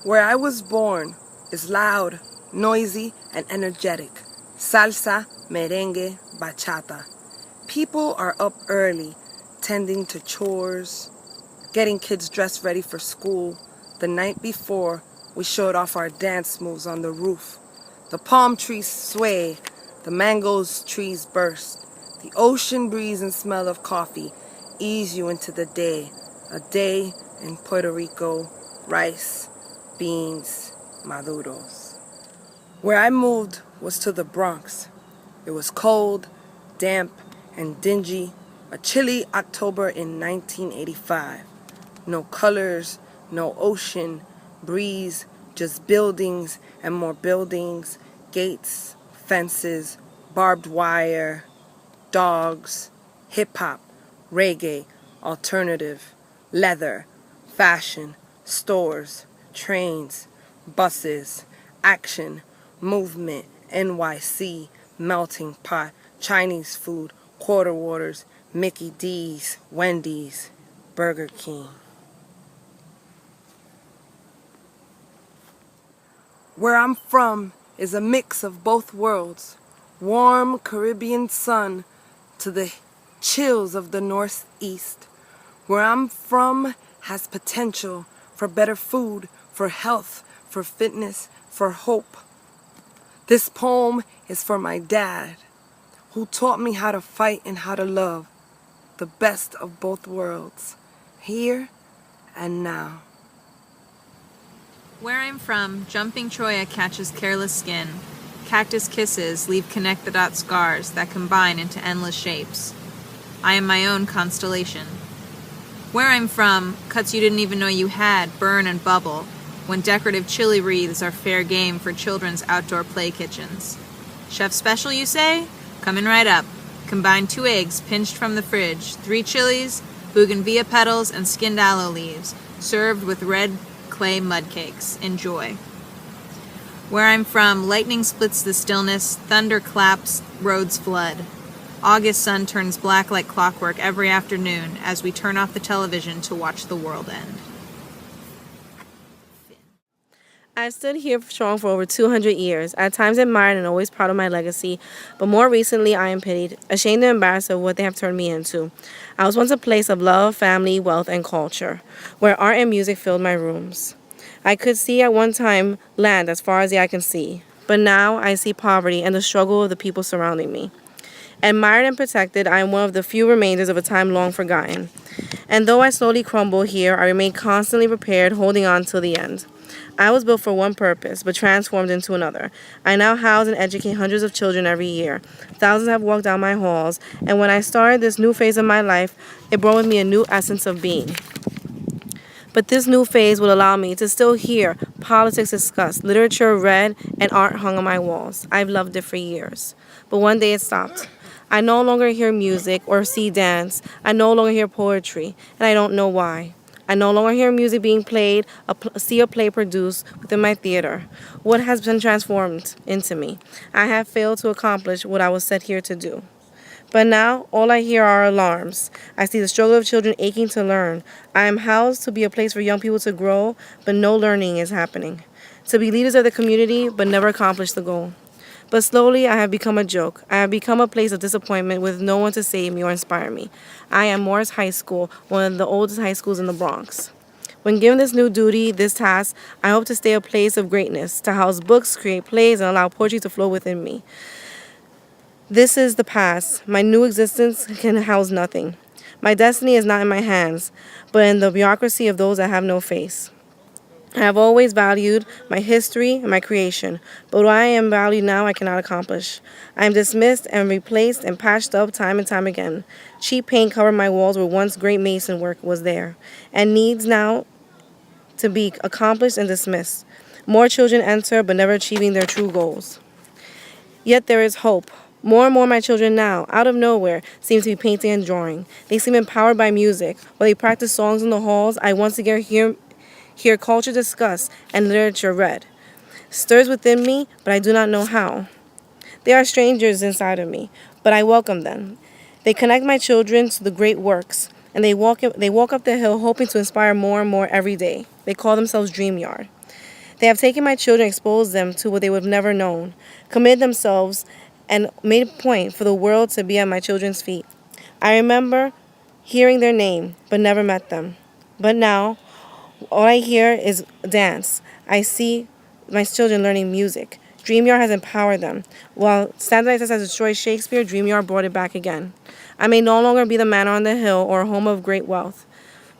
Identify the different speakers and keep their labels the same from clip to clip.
Speaker 1: Where I was born is loud, noisy, and energetic. Salsa, merengue, bachata. People are up early, tending to chores, getting kids dressed ready for school. The night before, we showed off our dance moves on the roof. The palm trees sway, the mangoes trees burst. The ocean breeze and smell of coffee ease you into the day. A day in Puerto Rico, rice, beans, maduros. Where I moved was to the Bronx. It was cold, damp, and dingy, a chilly October in 1985. No colors, no ocean, breeze, just buildings and more buildings, gates, fences, barbed wire, dogs, hip-hop, reggae, alternative, leather, fashion, stores, trains, buses, action, movement, NYC, melting pot, Chinese food, quarter waters, Mickey D's, Wendy's, Burger King. Where I'm from is a mix of both worlds. Warm Caribbean sun to the chills of the northeast. Where I'm from has potential for better food, for health, for fitness, for hope. This poem is for my dad, who taught me how to fight and how to love, the best of both worlds, here and now.
Speaker 2: Where I'm from, jumping cholla catches careless skin. Cactus kisses leave connect-the-dot scars that combine into endless shapes. I am my own constellation. Where I'm from, cuts you didn't even know you had burn and bubble, when decorative chili wreaths are fair game for children's outdoor play kitchens. Chef special, you say? Coming right up. Combine 2 eggs pinched from the fridge, 3 chilies, bougainvillea petals, and skinned aloe leaves, served with red clay mud cakes. Enjoy. Where I'm from, lightning splits the stillness, thunder claps, roads flood. August sun turns black like clockwork every afternoon as we turn off the television to watch the world end.
Speaker 3: I've stood here strong for over 200 years, at times admired and always proud of my legacy, but more recently I am pitied, ashamed and embarrassed of what they have turned me into. I was once a place of love, family, wealth, and culture, where art and music filled my rooms. I could see at one time land as far as the eye can see, but now I see poverty and the struggle of the people surrounding me. Admired and protected, I am one of the few remainders of a time long forgotten. And though I slowly crumble here, I remain constantly prepared, holding on till the end. I was built for one purpose, but transformed into another. I now house and educate hundreds of children every year. Thousands have walked down my halls, and when I started this new phase of my life, it brought with me a new essence of being. But this new phase will allow me to still hear politics discussed, literature read, and art hung on my walls. I've loved it for years. But one day it stopped. I no longer hear music or see dance. I no longer hear poetry, and I don't know why. I no longer hear music being played, see a play produced within my theater. What has been transformed into me? I have failed to accomplish what I was set here to do. But now, all I hear are alarms. I see the struggle of children aching to learn. I am housed to be a place for young people to grow, but no learning is happening. To be leaders of the community, but never accomplish the goal. But slowly, I have become a joke. I have become a place of disappointment with no one to save me or inspire me. I am Morris High School, one of the oldest high schools in the Bronx. When given this new duty, this task, I hope to stay a place of greatness, to house books, create plays, and allow poetry to flow within me. This is the past. My new existence can house nothing. My destiny is not in my hands, but in the bureaucracy of those that have no face. I have always valued my history and my creation, but what I am valued now I cannot accomplish. I am dismissed and replaced and patched up time and time again. Cheap paint covered my walls where once great mason work was there, and needs now to be accomplished and dismissed. More children enter, but never achieving their true goals. Yet there is hope. More and more my children now, out of nowhere, seem to be painting and drawing. They seem empowered by music. While they practice songs in the halls, I once again hear culture discussed and literature read. Stirs within me, but I do not know how. They are strangers inside of me, but I welcome them. They connect my children to the great works, and they walk up the hill hoping to inspire more and more every day. They call themselves Dream Yard. They have taken my children, exposed them to what they would have never known, committed themselves, and made a point for the world to be at my children's feet. I remember hearing their name, but never met them. But now, all I hear is dance. I see my children learning music. DreamYard has empowered them. While Standardized Test has destroyed Shakespeare, DreamYard brought it back again. I may no longer be the man on the hill or a home of great wealth,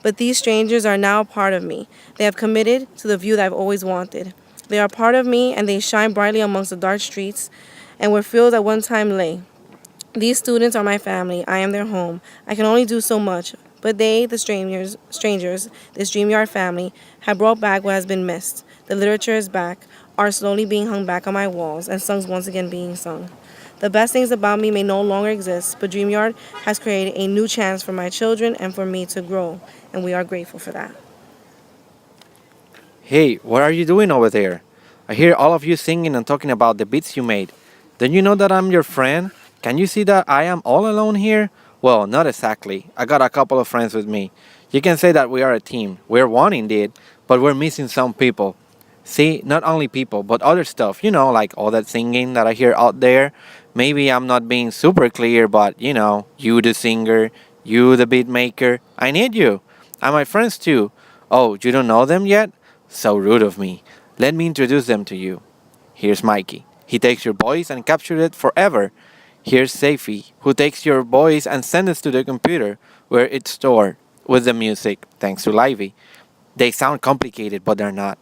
Speaker 3: but these strangers are now a part of me. They have committed to the view that I've always wanted. They are part of me, and they shine brightly amongst the dark streets and where fields at one time lay. These students are my family. I am their home. I can only do so much, but they, the strangers, this DreamYard family, have brought back what has been missed. The literature is back, art slowly being hung back on my walls, and songs once again being sung. The best things about me may no longer exist, but DreamYard has created a new chance for my children and for me to grow, and we are grateful for that.
Speaker 4: Hey, what are you doing over there? I hear all of you singing and talking about the beats you made. Don't you know that I'm your friend? Can you see that I am all alone here? Well, not exactly. I got a couple of friends with me. You can say that we are a team. We're one indeed, but we're missing some people. See, not only people, but other stuff, like all that singing that I hear out there. Maybe I'm not being super clear, but you the singer, you the beat maker, I need you. And my friends too. Oh, you don't know them yet? So rude of me. Let me introduce them to you. Here's Mikey. He takes your voice and captures it forever. Here's Safety, who takes your voice and sends it to the computer, where it's stored with the music, thanks to Livey. They sound complicated, but they're not.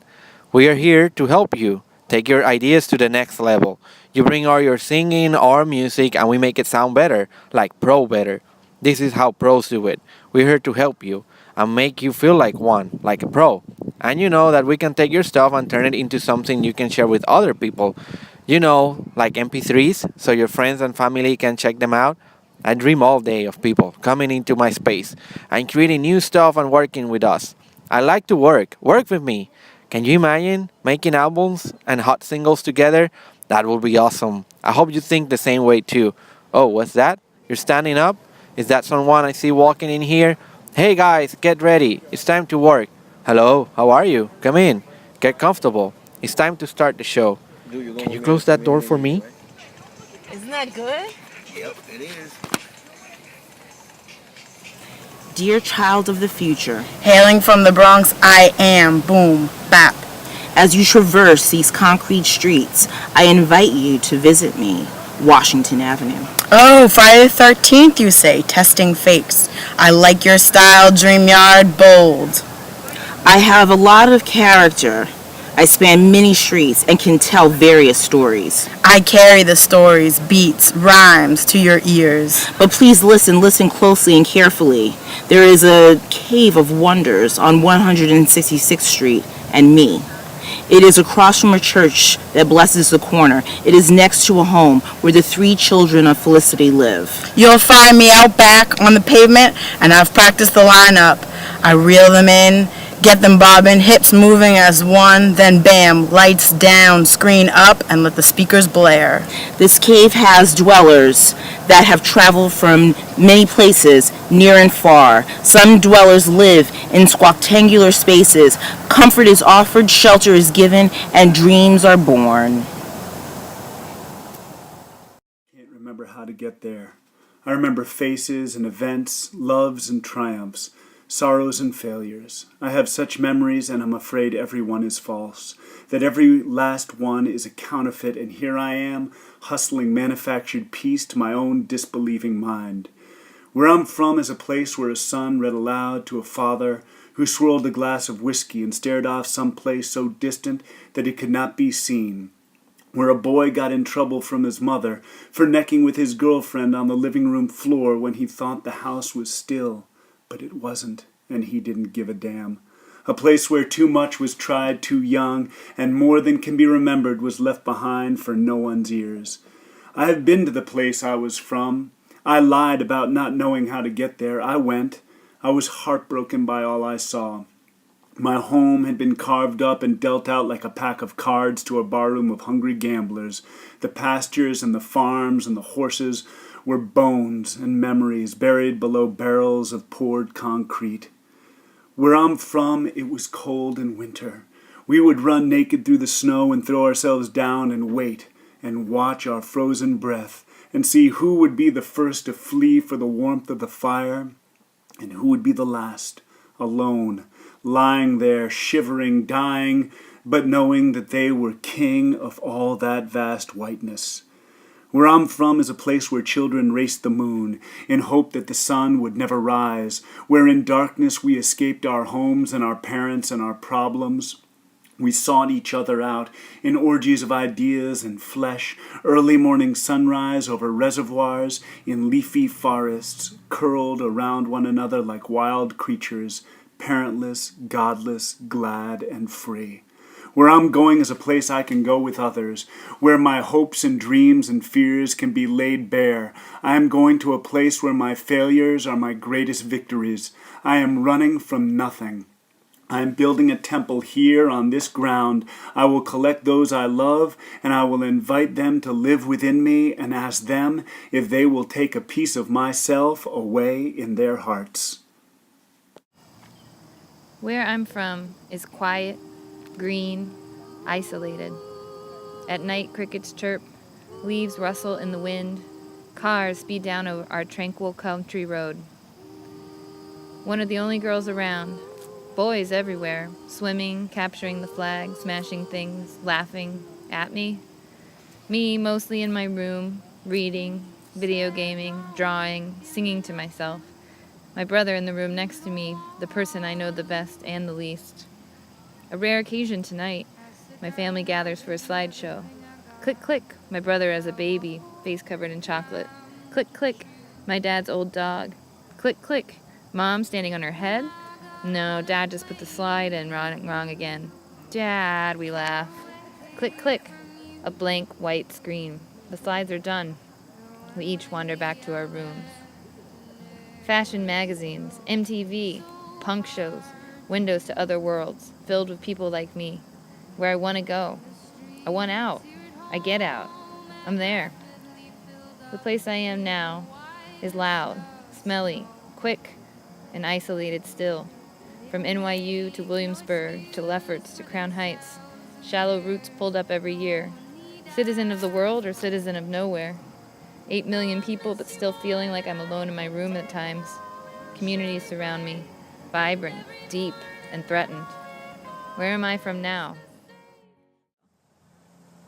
Speaker 4: We are here to help you take your ideas to the next level. You bring all your singing, our music, and we make it sound better, like pro better. This is how pros do it. We're here to help you and make you feel like one, like a pro. And you know that we can take your stuff and turn it into something you can share with other people. Like MP3s, so your friends and family can check them out. I dream all day of people coming into my space and creating new stuff and working with us. I like to work. Work with me. Can you imagine making albums and hot singles together? That would be awesome. I hope you think the same way too. Oh, what's that? You're standing up? Is that someone I see walking in here? Hey guys, get ready. It's time to work. Hello, how are you? Come in. Get comfortable. It's time to start the show. Can you close that door for me?
Speaker 3: Isn't that good?
Speaker 5: Yep, it is.
Speaker 6: Dear child of the future,
Speaker 7: Hailing from the Bronx, I am boom bap.
Speaker 6: as you traverse these concrete streets, I invite you to visit me, Washington Avenue.
Speaker 7: Oh, Friday the 13th, you say, testing fakes. I like your style, DreamYard, bold.
Speaker 6: I have a lot of character. I span many streets and can tell various stories.
Speaker 7: I carry the stories, beats, rhymes to your ears.
Speaker 6: But please listen closely and carefully. There is a cave of wonders on 166th Street and me. It is across from a church that blesses the corner. It is next to a home where the 3 children of Felicity live.
Speaker 7: You'll find me out back on the pavement, and I've practiced the lineup. I reel them in, get them bobbing, hips moving as one, then bam, lights down, screen up, and let the speakers blare.
Speaker 6: This cave has dwellers that have traveled from many places, near and far. Some dwellers live in squactangular spaces. Comfort is offered, shelter is given, and dreams are born.
Speaker 8: Can't remember how to get there. I remember faces and events, loves and triumphs, sorrows and failures. I have such memories, and I'm afraid every one is false, that every last one is a counterfeit, and here I am, hustling manufactured peace to my own disbelieving mind. Where I'm from is a place where a son read aloud to a father who swirled a glass of whiskey and stared off some place so distant that it could not be seen. Where a boy got in trouble from his mother for necking with his girlfriend on the living room floor when he thought the house was still. But it wasn't, and he didn't give a damn. A place where too much was tried too young, and more than can be remembered was left behind for no one's ears. I have been to the place I was from. I lied about not knowing how to get there. I went. I was heartbroken by all I saw. My home had been carved up and dealt out like a pack of cards to a barroom of hungry gamblers. The pastures and the farms and the horses were bones and memories buried below barrels of poured concrete. Where I'm from, it was cold in winter. We would run naked through the snow and throw ourselves down and wait and watch our frozen breath and see who would be the first to flee for the warmth of the fire and who would be the last, alone, lying there, shivering, dying, but knowing that they were king of all that vast whiteness. Where I'm from is a place where children raced the moon in hope that the sun would never rise, where in darkness we escaped our homes and our parents and our problems. We sought each other out in orgies of ideas and flesh, early morning sunrise over reservoirs, in leafy forests, curled around one another like wild creatures, parentless, godless, glad, and free. Where I'm going is a place I can go with others, where my hopes and dreams and fears can be laid bare. I am going to a place where my failures are my greatest victories. I am running from nothing. I am building a temple here on this ground. I will collect those I love, and I will invite them to live within me and ask them if they will take a piece of myself away in their hearts.
Speaker 2: Where I'm from is quiet, green, isolated. At night, crickets chirp, leaves rustle in the wind, cars speed down over our tranquil country road. One of the only girls around, boys everywhere, swimming, capturing the flag, smashing things, laughing at me. Me, mostly in my room, reading, video gaming, drawing, singing to myself. My brother in the room next to me, the person I know the best and the least. A rare occasion tonight. My family gathers for a slideshow. Click, click, my brother as a baby, face covered in chocolate. Click, click, my dad's old dog. Click, click, mom standing on her head. No, dad just put the slide in wrong again. Dad, we laugh. Click, click, a blank white screen. The slides are done. We each wander back to our rooms. Fashion magazines, MTV, punk shows, windows to other worlds, filled with people like me. Where I want to go. I want out. I get out. I'm there. The place I am now is loud, smelly, quick, and isolated still. From NYU to Williamsburg to Lefferts to Crown Heights, shallow roots pulled up every year. Citizen of the world or citizen of nowhere. 8 million people, but still feeling like I'm alone in my room at times. Communities surround me, vibrant, deep, and threatened. Where am I from now?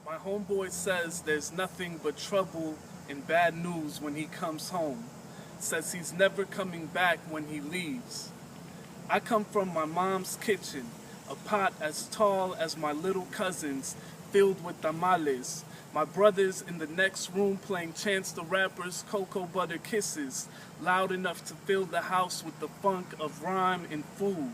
Speaker 5: My homeboy says there's nothing but trouble and bad news when he comes home. Says he's never coming back when he leaves. I come from my mom's kitchen, a pot as tall as my little cousin's, filled with tamales. My brother's in the next room playing Chance the Rapper's Cocoa Butter Kisses, loud enough to fill the house with the funk of rhyme and food.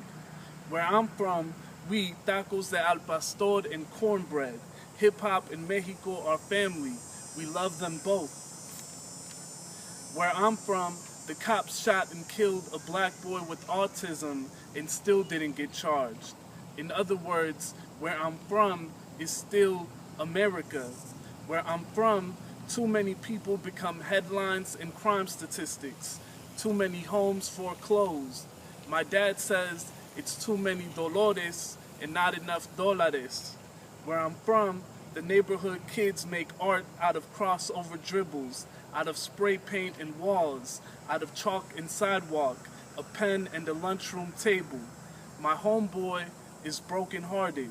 Speaker 5: Where I'm from, we eat tacos de al pastor and cornbread. Hip-hop and Mexico are family. We love them both. Where I'm from, the cops shot and killed a black boy with autism and still didn't get charged. In other words, where I'm from is still America. Where I'm from, too many people become headlines and crime statistics. Too many homes foreclosed. My dad says it's too many dolores and not enough dólares. Where I'm from, the neighborhood kids make art out of crossover dribbles, out of spray paint and walls, out of chalk and sidewalk, a pen and a lunchroom table. My homeboy is brokenhearted.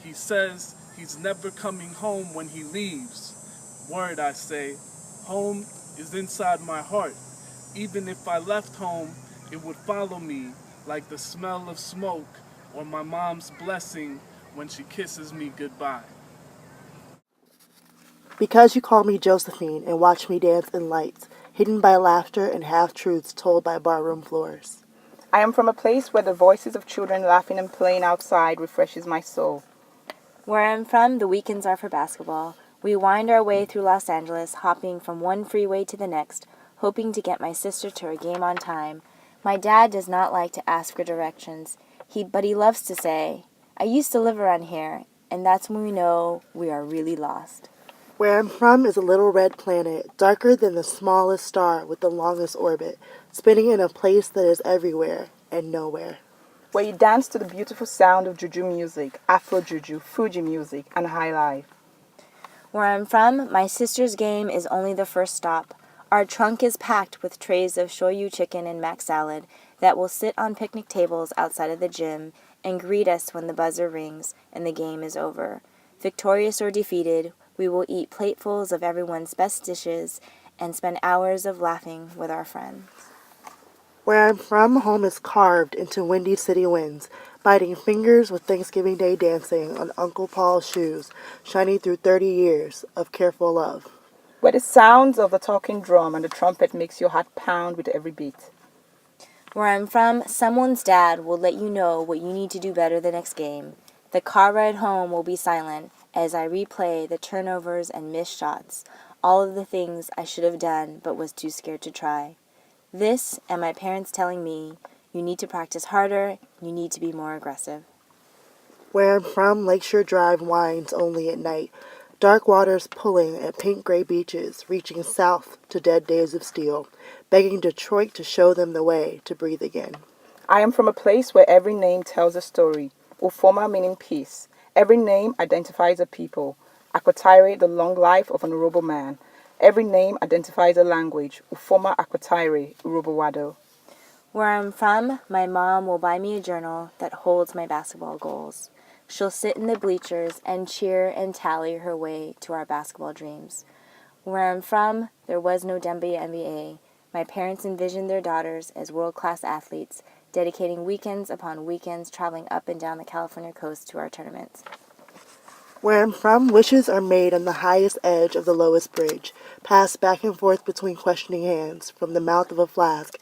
Speaker 5: He says he's never coming home when he leaves. Word, I say, home is inside my heart. Even if I left home, it would follow me like the smell of smoke or my mom's blessing when she kisses me goodbye.
Speaker 9: Because you call me Josephine and watch me dance in lights, hidden by laughter and half-truths told by barroom floors.
Speaker 10: I am from a place where the voices of children laughing and playing outside refreshes my soul.
Speaker 11: Where I'm from, the weekends are for basketball. We wind our way through Los Angeles, hopping from one freeway to the next, hoping to get my sister to her game on time. My dad does not like to ask for directions. But he loves to say, I used to live around here, and that's when we know we are really lost.
Speaker 9: Where I'm from is a little red planet, darker than the smallest star with the longest orbit, spinning in a place that is everywhere and nowhere.
Speaker 10: Where you dance to the beautiful sound of juju music, Afro juju, Fuji music, and high life.
Speaker 11: Where I'm from, my sister's game is only the first stop. Our trunk is packed with trays of shoyu chicken and mac salad that will sit on picnic tables outside of the gym and greet us when the buzzer rings and the game is over. Victorious or defeated, we will eat platefuls of everyone's best dishes and spend hours of laughing with our friends.
Speaker 9: Where I'm from, home is carved into windy city winds, biting fingers with Thanksgiving Day dancing on Uncle Paul's shoes, shining through 30 years of careful love.
Speaker 10: Where the sounds of the talking drum and the trumpet makes your heart pound with every beat.
Speaker 11: Where I'm from, someone's dad will let you know what you need to do better the next game. The car ride home will be silent as I replay the turnovers and missed shots, all of the things I should have done but was too scared to try. This and my parents telling me, you need to practice harder, you need to be more aggressive.
Speaker 9: Where I'm from, Lakeshore Drive winds only at night, dark waters pulling at pink-gray beaches, reaching south to dead days of steel, begging Detroit to show them the way to breathe again.
Speaker 10: I am from a place where every name tells a story. Ufoma meaning peace. Every name identifies a people. Akwatire, the long life of an Urobo man. Every name identifies a language. Ufoma Akwatire, Urobowado.
Speaker 11: Where I'm from, my mom will buy me a journal that holds my basketball goals. She'll sit in the bleachers and cheer and tally her way to our basketball dreams. Where I'm from, there was no WNBA. My parents envisioned their daughters as world-class athletes, dedicating weekends upon weekends traveling up and down the California coast to our tournaments.
Speaker 9: Where I'm from, wishes are made on the highest edge of the lowest bridge, passed back and forth between questioning hands from the mouth of a flask,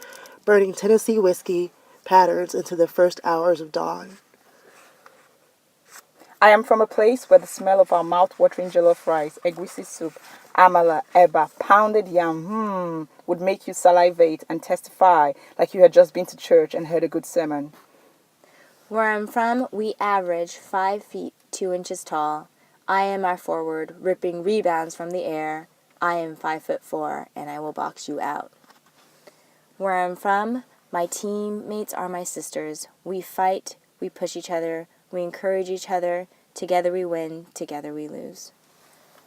Speaker 9: burning Tennessee whiskey patterns into the first hours of dawn.
Speaker 10: I am from a place where the smell of our mouth-watering jollof rice, egusi soup, amala, eba, pounded yam, would make you salivate and testify like you had just been to church and heard a good sermon.
Speaker 11: Where I'm from, we average 5 feet 2 inches tall. I am our forward, ripping rebounds from the air. I am 5'4", and I will box you out. Where I'm from, my teammates are my sisters. We fight, we push each other, we encourage each other. Together we win, together we lose.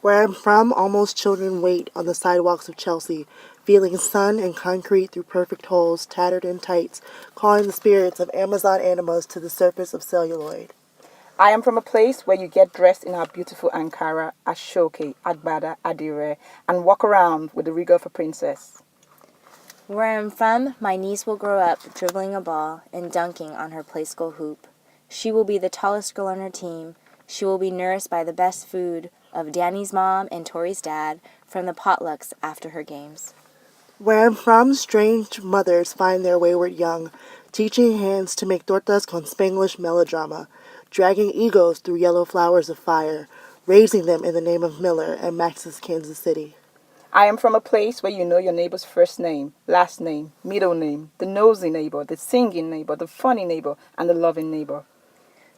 Speaker 9: Where I'm from, almost children wait on the sidewalks of Chelsea, feeling sun and concrete through perfect holes, tattered in tights, calling the spirits of Amazon animals to the surface of celluloid.
Speaker 10: I am from a place where you get dressed in our beautiful Ankara, Ashoke, Agbada, Adire, and walk around with the rigor of a princess.
Speaker 11: Where I'm from, my niece will grow up dribbling a ball and dunking on her play school hoop. She will be the tallest girl on her team. She will be nursed by the best food of Danny's mom and Tori's dad from the potlucks after her games.
Speaker 9: Where I'm from, strange mothers find their wayward young, teaching hands to make tortas con Spanglish melodrama, dragging egos through yellow flowers of fire, raising them in the name of Miller and Max's Kansas City.
Speaker 10: I am from a place where you know your neighbor's first name, last name, middle name, the nosy neighbor, the singing neighbor, the funny neighbor, and the loving neighbor.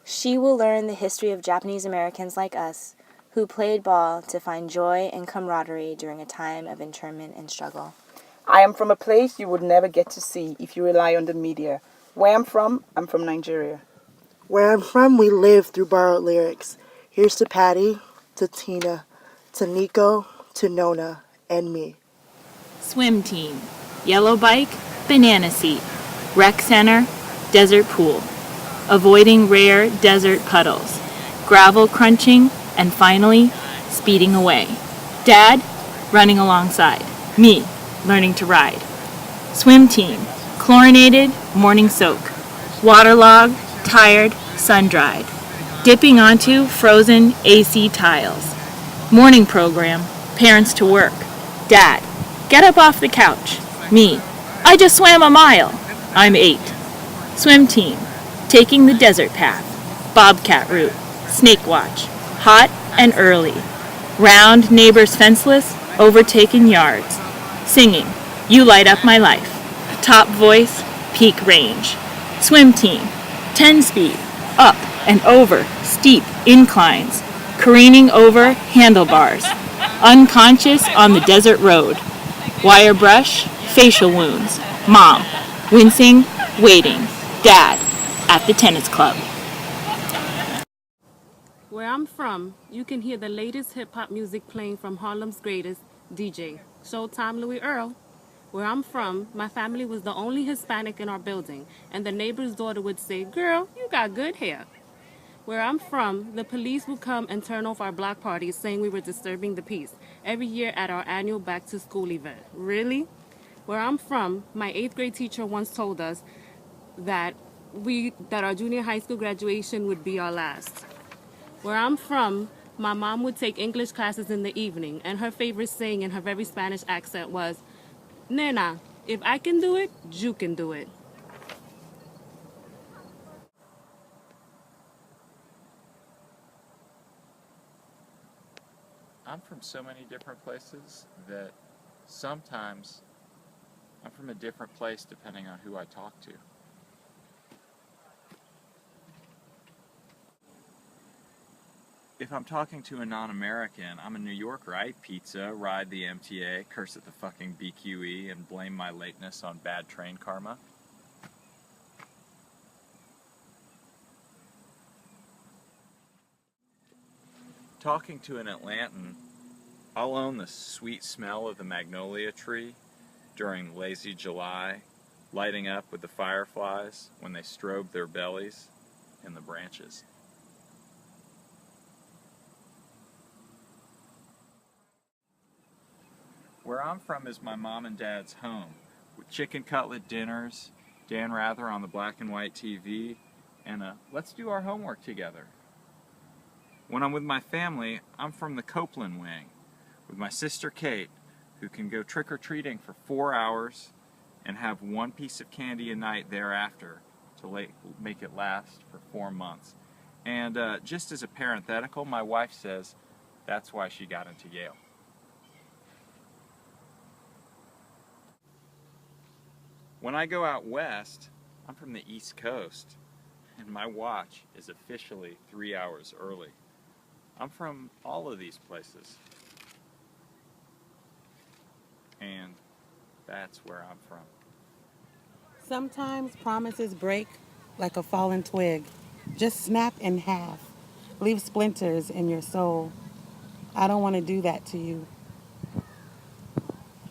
Speaker 11: She will learn the history of Japanese Americans like us, who played ball to find joy and camaraderie during a time of internment and struggle.
Speaker 10: I am from a place you would never get to see if you rely on the media. Where I'm from Nigeria.
Speaker 9: Where I'm from, we live through borrowed lyrics. Here's to Patty, to Tina, to Nico, to Nona, and me.
Speaker 12: Swim team, yellow bike, banana seat, rec center, desert pool, avoiding rare desert puddles, gravel crunching, and finally, speeding away. Dad, running alongside. Me, learning to ride. Swim team, chlorinated, morning soak, waterlogged, tired, sun-dried, dipping onto frozen AC tiles. Morning program, parents to work. Dad, get up off the couch. Me, I just swam a mile. I'm 8. Swim team, taking the desert path, bobcat route, snake watch, hot and early. Round neighbors fenceless, overtaken yards. Singing, you light up my life. Top voice, peak range. Swim team, 10-speed, up and over steep inclines, careening over handlebars, unconscious on the desert road. Wire brush, facial wounds, mom, wincing, waiting, dad, at the tennis club.
Speaker 13: Where I'm from, you can hear the latest hip-hop music playing from Harlem's greatest, DJ, Showtime Louis Earl. Where I'm from, my family was the only Hispanic in our building, and the neighbor's daughter would say, "Girl, you got good hair." Where I'm from, the police would come and turn off our block parties saying we were disturbing the peace every year at our annual back-to-school event. Really? Where I'm from, my 8th grade teacher once told us that our junior high school graduation would be our last. Where I'm from, my mom would take English classes in the evening, and her favorite saying in her very Spanish accent was, "Nena, if I can do it, you can do it."
Speaker 14: I'm from so many different places that sometimes I'm from a different place depending on who I talk to. If I'm talking to a non-American, I'm a New Yorker. I eat pizza, ride the MTA, curse at the fucking BQE, and blame my lateness on bad train karma. Talking to an Atlantan, I'll own the sweet smell of the magnolia tree during lazy July, lighting up with the fireflies when they strobe their bellies in the branches. Where I'm from is my mom and dad's home, with chicken cutlet dinners, Dan Rather on the black and white TV, and a let's do our homework together. When I'm with my family, I'm from the Copeland wing, with my sister Kate, who can go trick-or-treating for 4 hours and have one piece of candy a night thereafter to make it last for 4 months. And just as a parenthetical, my wife says that's why she got into Yale. When I go out west, I'm from the East Coast, and my watch is officially 3 hours early. I'm from all of these places, and that's where I'm from.
Speaker 15: Sometimes promises break like a fallen twig. Just snap in half. Leave splinters in your soul. I don't want to do that to you.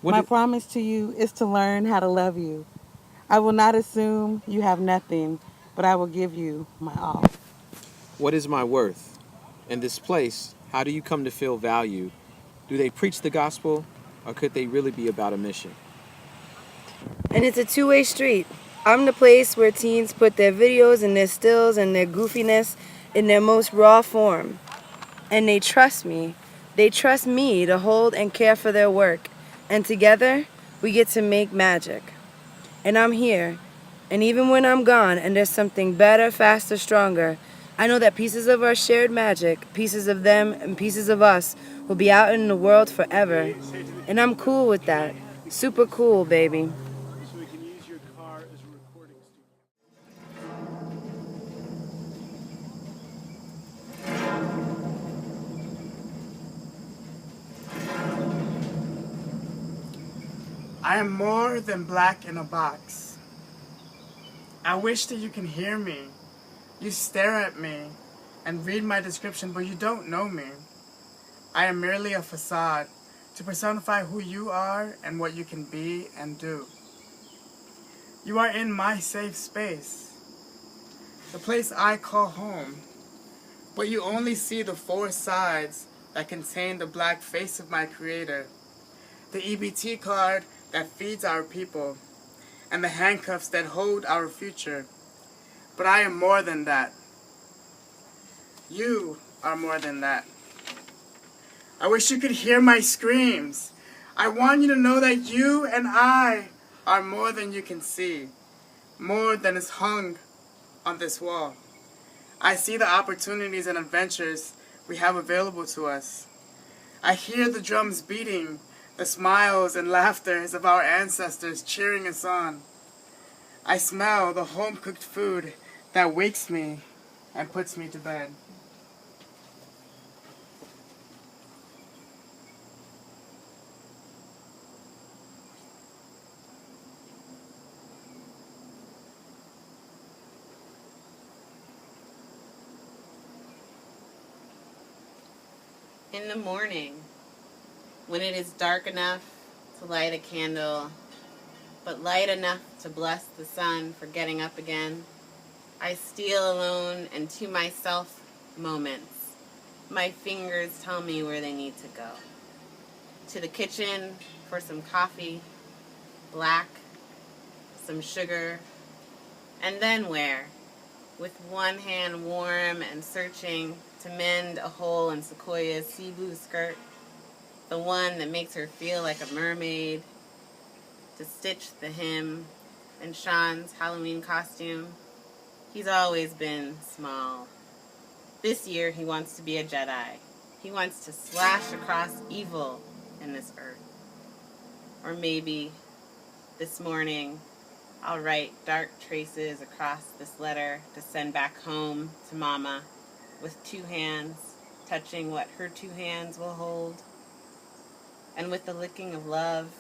Speaker 15: My promise to you is to learn how to love you. I will not assume you have nothing, but I will give you my all.
Speaker 4: What is my worth? In this place, how do you come to feel valued? Do they preach the gospel, or could they really be about a mission?
Speaker 1: And it's a two-way street. I'm the place where teens put their videos and their stills and their goofiness in their most raw form. And they trust me. They trust me to hold and care for their work. And together, we get to make magic. And I'm here. And even when I'm gone and there's something better, faster, stronger, I know that pieces of our shared magic, pieces of them and pieces of us, will be out in the world forever. And I'm cool with that. Super cool, baby.
Speaker 16: I am more than black in a box. I wish that you can hear me. You stare at me and read my description, but you don't know me. I am merely a facade to personify who you are and what you can be and do. You are in my safe space, the place I call home, but you only see the 4 sides that contain the black face of my creator, the EBT card that feeds our people, and the handcuffs that hold our future. But I am more than that. You are more than that. I wish you could hear my screams. I want you to know that you and I are more than you can see, more than is hung on this wall. I see the opportunities and adventures we have available to us. I hear the drums beating, the smiles and laughters of our ancestors cheering us on. I smell the home-cooked food that wakes me and puts me to bed.
Speaker 17: In the morning, when it is dark enough to light a candle, but light enough to bless the sun for getting up again, I steal alone and to myself moments. My fingers tell me where they need to go. To the kitchen for some coffee, black, some sugar, and then where? With one hand warm and searching to mend a hole in Sequoia's sea blue skirt, the one that makes her feel like a mermaid, to stitch the hem in Sean's Halloween costume. He's always been small. This year he wants to be a Jedi. He wants to slash across evil in this earth. Or maybe this morning I'll write dark traces across this letter to send back home to Mama with two hands touching what her two hands will hold. And with the licking of love,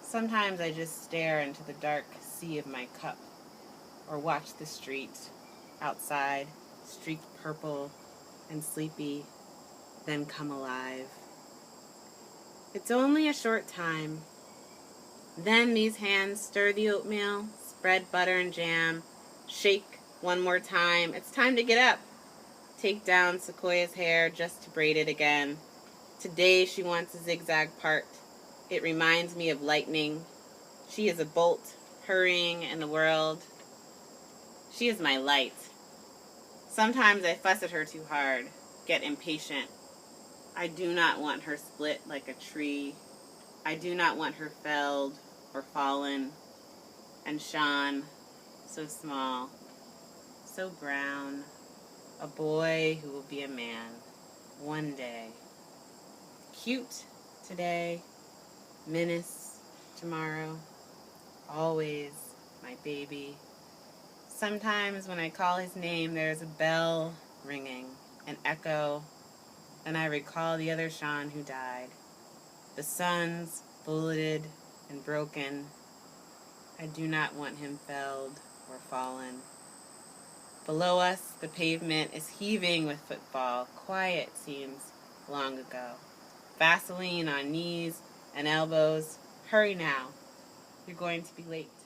Speaker 17: sometimes I just stare into the dark sea of my cup or watch the street outside, streaked purple and sleepy, then come alive. It's only a short time. Then these hands stir the oatmeal, spread butter and jam, shake one more time. It's time to get up. Take down Sequoia's hair just to braid it again. Today she wants a zigzag part. It reminds me of lightning. She is a bolt, hurrying in the world. She is my light. Sometimes I fuss at her too hard, get impatient. I do not want her split like a tree. I do not want her felled or fallen. And Sean, so small, so brown, a boy who will be a man one day. Cute today, menace tomorrow, always my baby. Sometimes when I call his name, there's a bell ringing, an echo, and I recall the other Sean who died. The sun's bulleted and broken. I do not want him felled or fallen. Below us, the pavement is heaving with footfall. Quiet seems long ago. Vaseline on knees and elbows. Hurry now. You're going to be late.